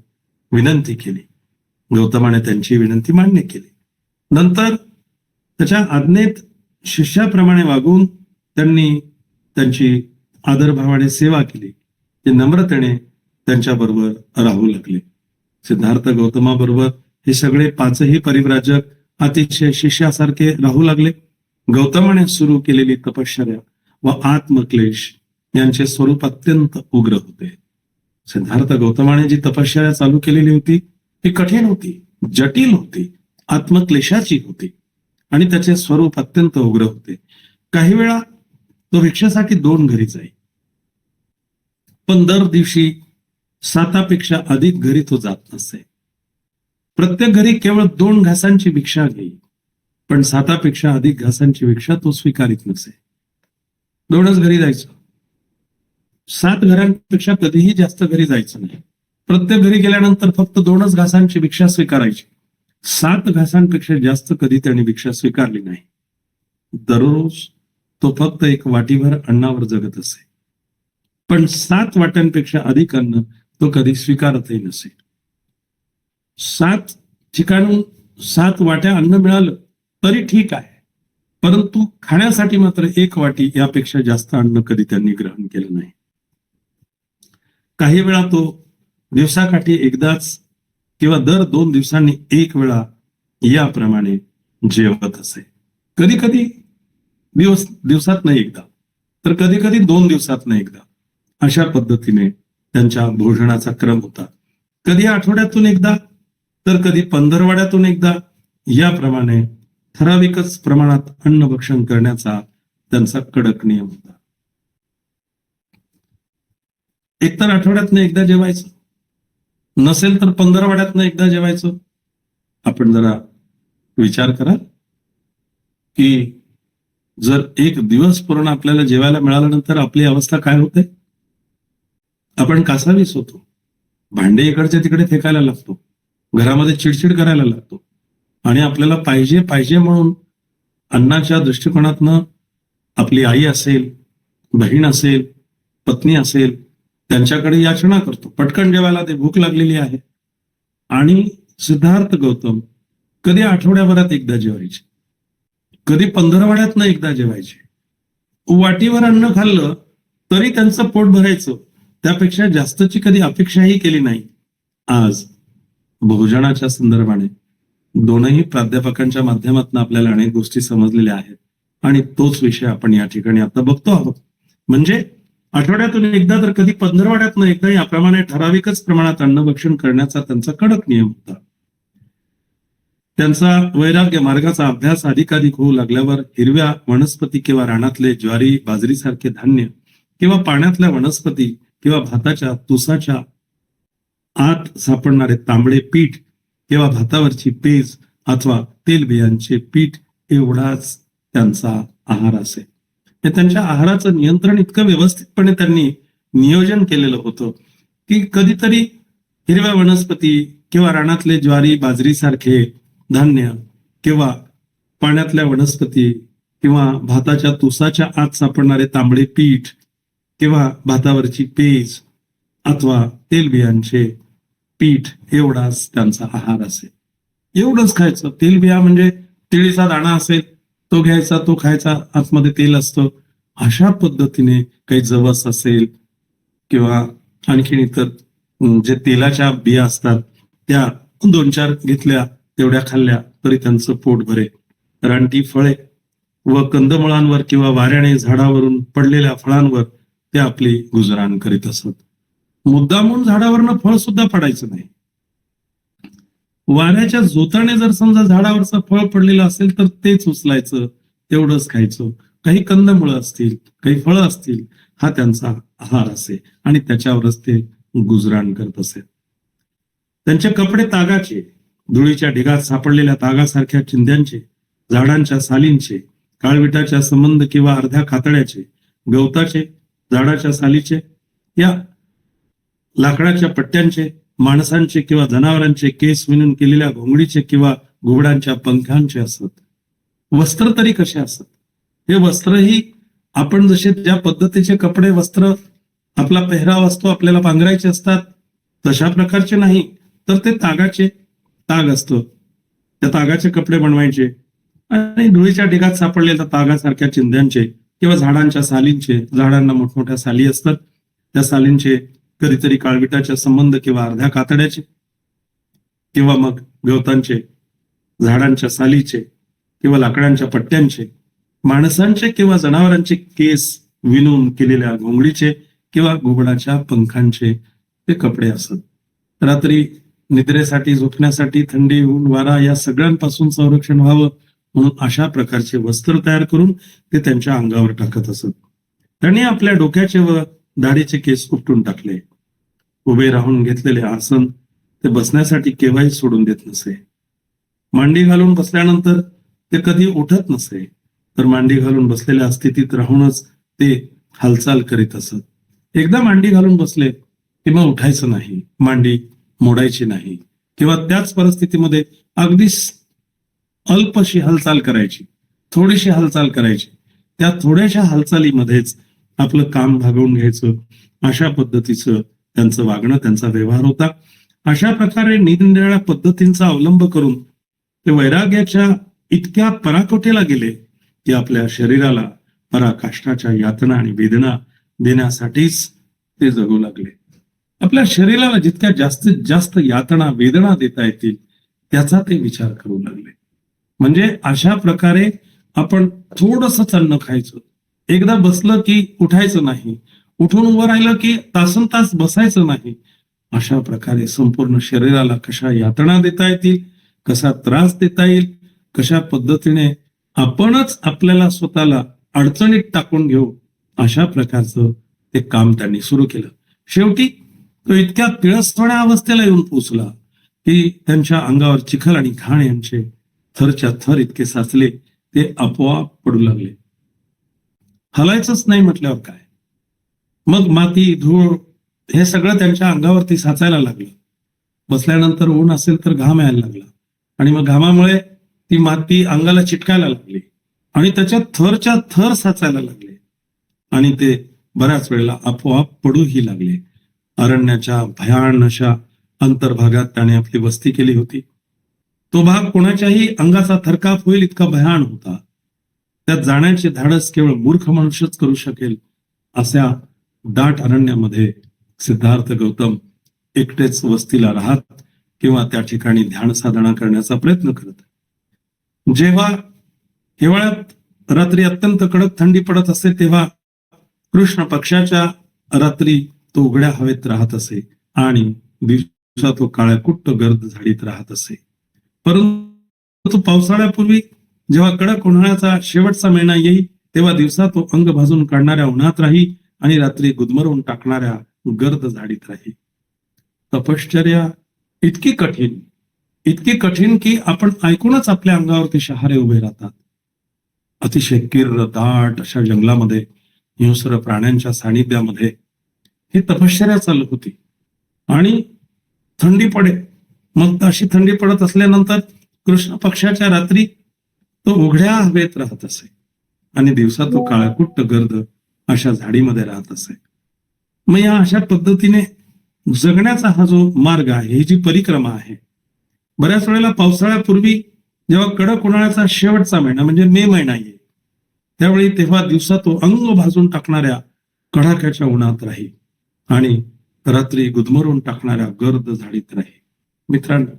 विनंती केली. गौतमाने त्यांची विनंती मान्य केली. नंतर त्याच्या आज्ञेत शिष्याप्रमाणे वागून त्यांनी त्यांची आदरभावाने सेवा केली. ते नम्रतेने त्यांच्याबरोबर राहू लागले. सिद्धार्थ गौतमाबरोबर हे सगळे 5ही परिव्राजक अतिशय शिष्यासारखे राहू लागले. गौतमाने सुरू केलेली तपश्चर्या व आत्मक्लेश यांचे स्वरूप अत्यंत उग्र होते. सिद्धार्थ गौतमाने जी तपश्चर्या चालू केलेली होती ती कठीण होती, जटिल होती, आत्मक्लेशाची होती आणि त्याचे स्वरूप अत्यंत उग्र होते. काही वेळा तो भिक्षेसाठी 2 घरी जाई, पण दर दिवशी 7पेक्षा अधिक घरी तो जात नसे. प्रत्येक घरी केवळ 2 घासांची भिक्षा घेई, पण 7पेक्षा अधिक घासांची भिक्षा तो स्वीकारित नसे. 2च घरी जायचं. 7 घरांपेक्षा कधीही जास्त घरी जायचं नाही. प्रत्येक घरी गेल्यानंतर फक्त 2च घासांची भिक्षा स्वीकारायची. 7 घासांपेक्षा जास्त कधी त्याने भिक्षा स्वीकारली नाही. दररोज तो फक्त 1 वाटीभर अन्नावर जगत असे, पण 7 वाट्यांपेक्षा अधिक अन्न तो कधी स्वीकारतही नसे. 7 ठिकाणून 7 वाट्या अन्न मिळालं तरी ठीक आहे, परंतु खाण्यासाठी मात्र 1 वाटी यापेक्षा जास्त अन्न कधी त्यांनी ग्रहण केलं नाही. काही वेळा तो दिवसाकाठी एकदाच किंवा दर 2 दिवसांनी 1 वेळा याप्रमाणे जेवत असे. कधी कधी दिवसात नाही एकदा, तर कधी कधी 2 दिवसात नाही एकदा, अशा पद्धतीने त्यांच्या भोजनाचा क्रम होता. कधी आठवड्यातून एकदा, तर कधी पंधरवड्यातून एकदा, याप्रमाणे ठराविकच प्रमाणात अन्नभक्षण करण्याचा त्यांचा कडक नियम होता. एकतर आठवड्यातनं एकदा जेवायचं, नसेल तर 15 एकदा जेवायचं. आपण जरा विचार करा की जर एक दिवस पूर्ण आपल्याला जेवायला मिळाल्यानंतर आपली अवस्था काय होते. आपण कासावीस होतो, भांडे इकडच्या तिकडे फेकायला लागतो, घरामध्ये चिडचिड करायला लागतो, आणि आपल्याला पाहिजे पाहिजे म्हणून अन्नाच्या दृष्टिकोनातनं आपली आई असेल, बहीण असेल, पत्नी असेल, त्यांच्याकडे याचना करतो, पटकन जेवायला दे, भूक लागलेली आहे. आणि सिद्धार्थ गौतम कधी आठवड्याभरात एकदा जेवायचे, कधी 15 एकदा जेवायचे. वाटीवर अन्न खाल्लं तरी त्यांचं पोट भरायचं, त्यापेक्षा जास्तची कधी अपेक्षाही केली नाही. आज भोजनाच्या संदर्भाने दोनही प्राध्यापकांच्या माध्यमातून आपल्याला अनेक गोष्टी समजलेल्या आहेत, आणि तोच विषय आपण या ठिकाणी आता बघतो आहोत. म्हणजे आठवड्यातून एकदा तर कधी 15 एकदा याप्रमाणे ठराविकच प्रमाणात अन्नभक्षण करण्याचा त्यांचा कडक नियम होता. त्यांचा वैराग्य मार्गाचा अभ्यास अधिकाधिक होऊ लागल्यावर हिरव्या वनस्पती किंवा रानातले ज्वारी बाजरी सारखे धान्य किंवा पाण्यातल्या वनस्पती किंवा भाताच्या तुसाच्या आत सापडणारे तांबडे पीठ किंवा भातावरची पेज अथवा तेलबियांचे पीठ एवढाच त्यांचा आहार असे. हे त्यांच्या आहाराचं नियंत्रण इतकं व्यवस्थितपणे त्यांनी नियोजन केलेलं होतं की कधीतरी हिरव्या वनस्पती किंवा रानातले ज्वारी बाजरी सारखे धान्य किंवा पाण्यातल्या वनस्पती किंवा भाताच्या तुसाच्या आत सापडणारे तांबडे पीठ किंवा भातावरची पेज अथवा तेलबियांचे पीठ एवढाच त्यांचा आहार असे. एवढंच खायचं. तेलबिया म्हणजे तिळीचा दाणा असेल तो घ्यायचा, तो खायचा, आतमध्ये तेल असतं. अशा पद्धतीने काही जवस असेल किंवा आणखीन इतर जे तेलाच्या बिया असतात त्या 2-4 घेतल्या, तेवढ्या खाल्ल्या तरी त्यांचं पोट भरे. रानटी फळे व कंदमुळांवर किंवा वाऱ्याने झाडावरून पडलेल्या फळांवर ते आपली गुजराण करीत असत. मुद्दामून झाडावरनं फळ सुद्धा पडायचं नाही. वाऱ्याच्या जोताने जर समजा झाडावरचं फळ पडलेलं असेल तर तेच उचलायचं, तेवढंच खायचं. काही कंदमुळं असतील, काही फळं असतील, हा त्यांचा आहार असे आणि त्याच्यावरच ते गुजराण करत असे. त्यांचे कपडे तागाचे, धुळीच्या ढिगात सापडलेल्या तागासारख्या चिंध्यांचे, झाडांच्या सालींचे, काळविटाच्या संबंध किंवा अर्ध्या कातड्याचे, गवताचे, झाडाच्या सालीचे, या लाकडाच्या पट्ट्यांचे, माणसांचे किंवा जनावरांचे केस विणून केलेल्या घोंगडीचे किंवा घुबडांच्या पंखांचे असत. वस्त्र तरी कसे असत? हे वस्त्रही आपण जसे ज्या पद्धतीचे कपडे वस्त्र आपला पेहराव असतो, आपल्याला पांघरायचे असतात, तशा प्रकारचे नाही, तर ते तागाचे, ताग असतो, त्या तागाचे कपडे बनवायचे. आणि धुळीच्या ढिगात सापडलेल्या तागासारख्या चिंध्यांचे किंवा झाडांच्या सालींचे, झाडांना मोठमोठ्या साली असतात, त्या सालींचे, कधीतरी काळविटाच्या संबंध किंवा अर्ध्या कातड्याचे किंवा मग गवतांचे, झाडांच्या सालीचे किंवा लाकडांच्या पट्ट्यांचे, माणसांचे किंवा जनावरांचे केस विणून केलेल्या घोंगडीचे किंवा घुबडाच्या पंखांचे ते कपडे असत. रात्री निद्रेसाठी, झोपण्यासाठी, थंडी, ऊन, वारा या सगळ्यांपासून संरक्षण व्हावं म्हणून अशा प्रकारचे वस्त्र तयार करून ते त्यांच्या अंगावर टाकत असत. त्यांनी आपल्या डोक्याचे व दाढीचे केस उपटून टाकले. उभे राहून घेतलेले आसन ते बसण्यासाठी केव्हाही सोडून देत नसे. मांडी घालून बसल्यानंतर ते कधी उठत नसे, तर मांडी घालून बसलेल्या स्थितीत राहूनच ते हालचाल करीत असत. एकदा मांडी घालून बसले की मग उठायचं नाही, मांडी मोडायची नाही किंवा त्याच परिस्थितीमध्ये अगदी अल्पशी हालचाल करायची, थोडीशी हालचाल करायची, त्या थोड्याशा हालचालीमध्येच आपलं काम भागवून घ्यायचं. अशा पद्धतीचं त्यांचं वागणं, त्यांचा व्यवहार होता. अशा प्रकारे निरनिराळ्या पद्धतींचा अवलंब करून ते वैराग्याच्या इतक्या पराकोटीला गेले की आपल्या शरीराला पराकाष्ठाच्या यातना आणि वेदना देण्यासाठीच ते जगू लागले. आपल्या शरीराला जितक्या जास्तीत जास्त यातना वेदना देता येतील त्याचा ते विचार करू लागले. म्हणजे अशा प्रकारे आपण थोडंसं अन्न खायचं, एकदा बसलं की उठायचं नाही, उठून उभं राहिलं की तासन तास बसायचं नाही, अशा प्रकारे संपूर्ण शरीराला कशा यातना देता येतील, कसा त्रास देता येईल, कशा पद्धतीने आपणच आपल्याला स्वतःला अडचणीत टाकून घेऊ, अशा प्रकारचं ते काम त्यांनी सुरू केलं. शेवटी तो इतक्या पिळसवाण्या अवस्थेला येऊन पोचला की त्यांच्या अंगावर चिखल आणि घाण यांचे थरच्या थर इतके साचले, ते आपोआप पडू लागले. हलायचंच नाही म्हटल्यावर काय, मग माती धूळ हे सगळं त्यांच्या अंगावरती साचायला लागलं. बसल्यानंतर ऊन असेल तर घाम यायला लागला आणि मग घामामुळे ती माती अंगाला चिटकायला लागली आणि त्याच्यात थरच्या थर साचायला लागले आणि ते बऱ्याच वेळेला आपोआप पडूही लागले. अरण्याच्या भयान अशा अंतर्भागात त्याने आपली वस्ती केली होती. तो भाग कोणाच्याही अंगाचा थरकाप होईल इतका भयान होता. त्यात जाण्याचे धाडस केवळ मूर्ख मनुष्यच करू शकेल. अशा दाट अरण्यामध्ये सिद्धार्थ गौतम एकटेच वस्तीला राहत किंवा त्या ठिकाणी ध्यान साधना करण्याचा प्रयत्न करत. जेव्हा हिवाळ्यात रात्री अत्यंत कडक थंडी पडत असे तेव्हा कृष्ण पक्षाच्या रात्री तो उघड्या हवेत राहत असे आणि दिवसा तो काळ्या कुट्ट गर्द झाडीत राहत असे. परंतु पावसाळ्यापूर्वी जेव्हा कडक उन्हाळ्याचा शेवटचा महिना येईल तेव्हा दिवसा तो अंग भाजून काढणाऱ्या उन्हात राही आणि रात्री गुदमरवून टाकणाऱ्या गर्द झाडीत राही. तपश्चर्या इतकी कठीण की आपण ऐकूनच आपल्या अंगावरती शहारे उभे राहतात. अतिशय किर्र दाट अशा जंगलामध्ये हिंस्र प्राण्यांच्या सानिध्यामध्ये ही तपश्चर्या चालू होती आणि थंडी पडे. मग अशी थंडी पडत असल्यानंतर कृष्ण पक्षाच्या रात्री तो उघड्या हवेत राहत असे आणि दिवसा तो काळाकुट्ट गर्द अशा झाडीमध्ये राहत असे. मग या अशा पद्धतीने जगण्याचा हा जो मार्ग आहे, ही जी परिक्रमा आहे, बऱ्याच वेळेला पावसाळ्यापूर्वी जेव्हा कडक उन्हाळ्याचा शेवटचा महिना म्हणजे मे महिना येईल त्यावेळी तेव्हा दिवसा तो अंग भाजून टाकणाऱ्या कडाक्याच्या उन्हात राही आणि रात्री गुदमरून टाकणाऱ्या गर्द झाडीत राही. मित्रांनो,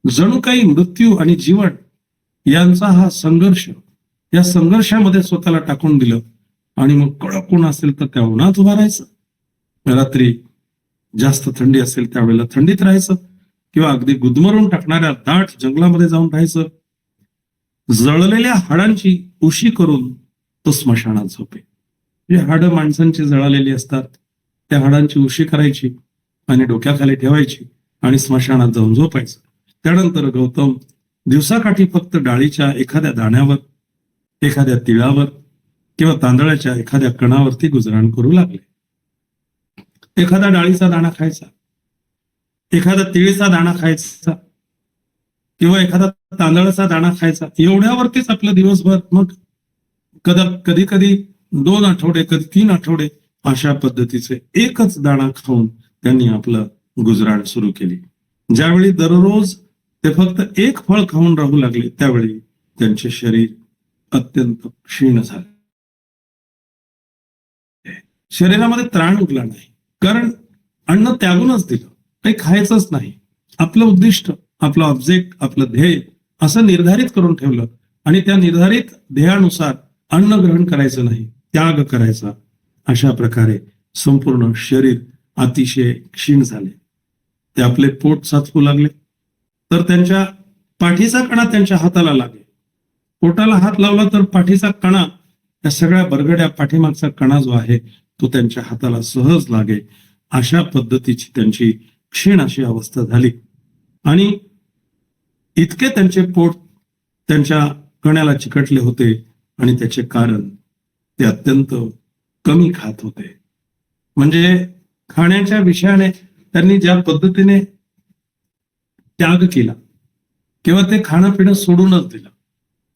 जणू काही मृत्यू आणि जीवन यांचा हा संघर्ष, या संघर्षामध्ये स्वतःला टाकून दिलं आणि मग कडक ऊन असेल तर त्या उन्हात उभा राहायचं, रात्री जास्त थंडी असेल त्यावेळेला थंडीत राहायचं किंवा अगदी गुदमरून टाकणाऱ्या दाट जंगलामध्ये जाऊन राहायचं. जळलेल्या हाडांची उशी करून तो स्मशानात झोपे. जे हाडं माणसांची जळालेली असतात त्या हाडांची उशी करायची आणि डोक्याखाली ठेवायची आणि स्मशानात जाऊन झोपायचं. त्यानंतर गौतम दिवसाकाठी फक्त डाळीच्या एखाद्या दाण्यावर, एखाद्या तिळावर किंवा तांदळाच्या एखाद्या कणावरती गुजराण करू लागले. एखादा डाळीचा दाणा खायचा, एखादा तिळीचा दाणा खायचा किंवा एखादा तांदळाचा दाणा खायचा, एवढ्यावरतीच आपलं दिवसभर. मग कधी कधी 2 आठवडे, कधी 3 आठवडे अशा पद्धतीचे एकच दाणा खाऊन त्यांनी आपलं गुजराण सुरू केली. ज्यावेळी दररोज ते फक्त एक फळ खाऊन राहू लागले त्यावेळी त्यांचे शरीर अत्यंत क्षीण झाले. शरीरामध्ये त्राण उरला नाही, कारण अन्न त्यागूनच दिलं, काही खायचंच नाही. आपलं उद्दिष्ट, आपलं ऑब्जेक्ट, आपलं ध्येय असं निर्धारित करून ठेवलं आणि त्या निर्धारित ध्येयानुसार अन्न ग्रहण करायचं नाही, त्याग करायचा. अशा प्रकारे संपूर्ण शरीर अतिशय क्षीण झाले. ते आपले पोट साचवू लागले तर त्यांच्या पाठीचा कणा त्यांच्या हाताला लागे. पोटाला हात लावला तर पाठीचा कणा, त्या सगळ्या बरगड्या पाठीमागचा कणा जो आहे तो त्यांच्या हाताला सहज लागे. अशा पद्धतीची त्यांची क्षीण अशी अवस्था झाली आणि इतके त्यांचे पोट त्यांच्या कण्याला चिकटले होते आणि त्याचे कारण ते अत्यंत कमी खात होते. म्हणजे खाण्याच्या विषयाने त्यांनी ज्या पद्धतीने त्याग केला किंवा ते खाणं पिणं सोडूनच दिलं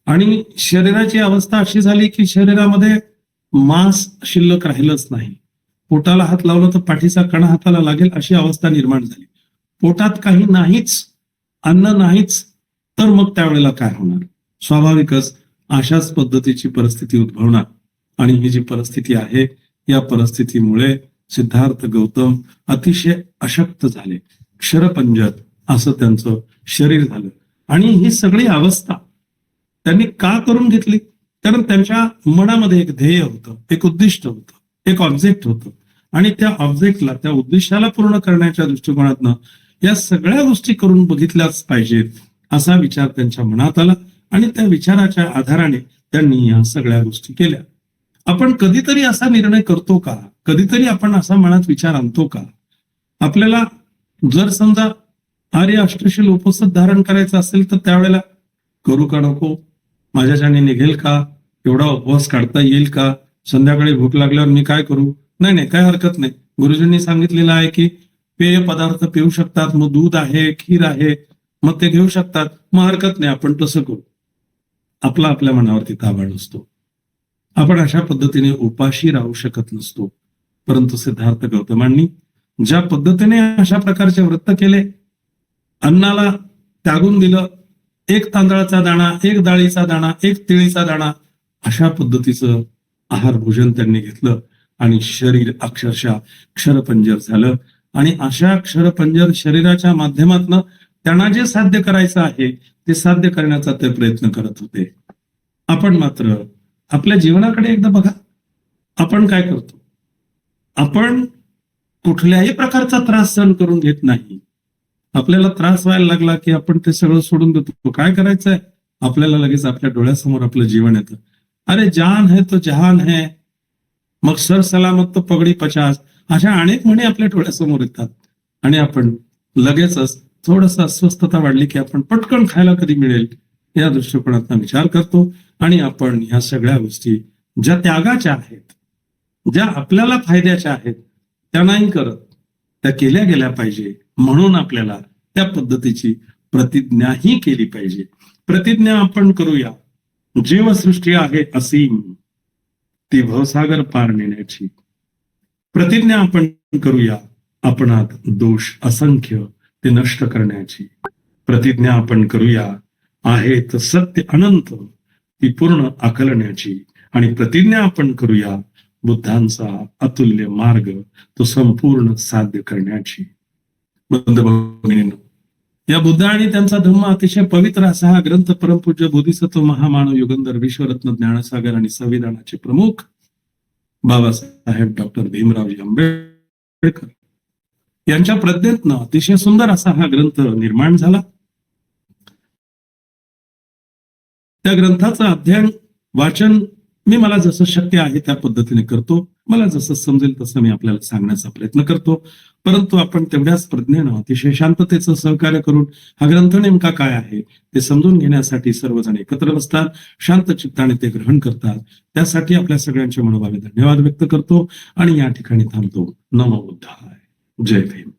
आणि शरीराची अवस्था अशी झाली की शरीरामध्ये मांस शिल्लक राहिलंच नाही. पोटाला हात लावला तर पाठीचा कणा हाताला लागेल अशी अवस्था निर्माण झाली. पोटात काही नाहीच, अन्न नाहीच, तर मग त्यावेळेला काय होणार? स्वाभाविकच अशाच पद्धतीची परिस्थिती उद्भवणार. आणि ही जी परिस्थिती आहे या परिस्थितीमुळे सिद्धार्थ गौतम अतिशय अशक्त झाले, क्षरपंजर असं त्यांचं शरीर झालं. आणि ही सगळी अवस्था त्यांनी का करून घेतली? कारण त्यांच्या मनामध्ये एक ध्येय होतं, एक उद्दिष्ट होतं, एक ऑब्जेक्ट होतं आणि त्या ऑब्जेक्टला, त्या उद्देशाला पूर्ण करण्याच्या दृष्टिकोनातनं या सगळ्या गोष्टी करून बघितल्याच पाहिजेत, असा विचार त्यांच्या मनात आला आणि त्या विचाराच्या आधाराने त्यांनी या सगळ्या गोष्टी केल्या. आपण कधीतरी असा निर्णय करतो का? कधीतरी आपण असा मनात विचार आणतो का? आपल्याला जर समजा आर्य अष्टशील उपवास धारण करायचा असेल तर त्यावेळेला करू का नको? माझ्याच्याने निघेल का? एवढा उपवास काढता येईल का? संध्याकाळी भूक लागल्यावर मी काय करू? नाही नाही, काय हरकत नाही. गुरुजींनी सांगितलेलं आहे की पेय पदार्थ पिऊ शकतात, मग दूध आहे, खीर आहे, मग ते घेऊ शकतात, मग हरकत नाही, आपण तसं करू. आपला आपल्या मनावरती ताबा नसतो. आपण अशा पद्धतीने उपाशी राहू शकत नसतो. परंतु सिद्धार्थ गौतमांनी ज्या पद्धतीने अशा प्रकारचे व्रत केले, अन्नाला त्यागून दिलं, एक तांदळाचा दाणा, एक डाळीचा दाणा, एक तिळीचा दाणा, अशा पद्धतीचं आहार भोजन त्यांनी घेतलं आणि शरीर अक्षरशः क्षरपंजर झालं. आणि अशा क्षरपंजर शरीराच्या माध्यमातून त्यांना जे साध्य करायचं आहे ते साध्य करण्याचा ते प्रयत्न करत होते. आपण मात्र आपल्या जीवनाकडे एकदा बघा. आपण काय करतो? आपण कुठल्याही प्रकारचा त्रास सहन करून घेत नाही. आपल्याला त्रास व्हायला लागला की आपण ते सगळं सोडून देतो. काय करायचंय? आपल्याला लगेच आपल्या डोळ्यासमोर आपलं जीवन येतं. अरे जान है तो जहान है, मग सर सलामत तो पगडी 50, अशा अनेक म्हणी आपल्या डोळ्यासमोर येतात आणि आपण लगेचच थोडस अस्वस्थता वाढली की आपण पटकन खायला कधी मिळेल या दृष्टिकोनातून विचार करतो आणि आपण ह्या सगळ्या गोष्टी ज्या त्यागाच्या आहेत, ज्या आपल्याला फायद्याच्या आहेत, त्या नाही करत. त्या केल्या गेल्या पाहिजे म्हणून आपल्याला त्या पद्धतीची प्रतिज्ञाही केली पाहिजे. प्रतिज्ञा आपण करूया. जीवसृष्टी आहे असीम, ती भवसागर पार नेण्याची. प्रतिज्ञा आपण करूया. आपणात दोष असंख्य ते नष्ट करण्याची. प्रतिज्ञा आपण करूया. आहेत सत्य अनंत ती पूर्ण आकलण्याची. आणि प्रतिज्ञा आपण करूया बुद्धांचा अतुल्य मार्ग तो संपूर्ण साध्य करण्याची. बंधू-भगिनींनो, या बुद्ध आणि त्यांचा धम्म अतिशय पवित्र असा हा ग्रंथ परमपूज्य बोधिसत्व महामानव युगंधर विश्वरत्न ज्ञानसागर आणि संविधानाचे प्रमुख बाबासाहेब डॉक्टर भीमरावजी आंबेडकर यांच्या प्रज्ञेतनं अतिशय सुंदर असा हा ग्रंथ निर्माण झाला. त्या ग्रंथाचं अध्ययन वाचन मी मला जसं शक्य आहे त्या पद्धतीने करतो. मला जसं समजेल तसं मी आपल्याला सांगण्याचा प्रयत्न करतो. परंतु आपण तेवढ्याच प्रज्ञेनं अतिशय शांततेचं सहकार्य करून हा ग्रंथ नेमका काय आहे ते समजून घेण्यासाठी सर्वजण एकत्र बसतात, शांत चित्ताने ते ग्रहण करतात. त्यासाठी आपल्या सगळ्यांचे मनोभावे धन्यवाद व्यक्त करतो आणि या ठिकाणी थांबतो. नमो बुद्धाय. जय भीम.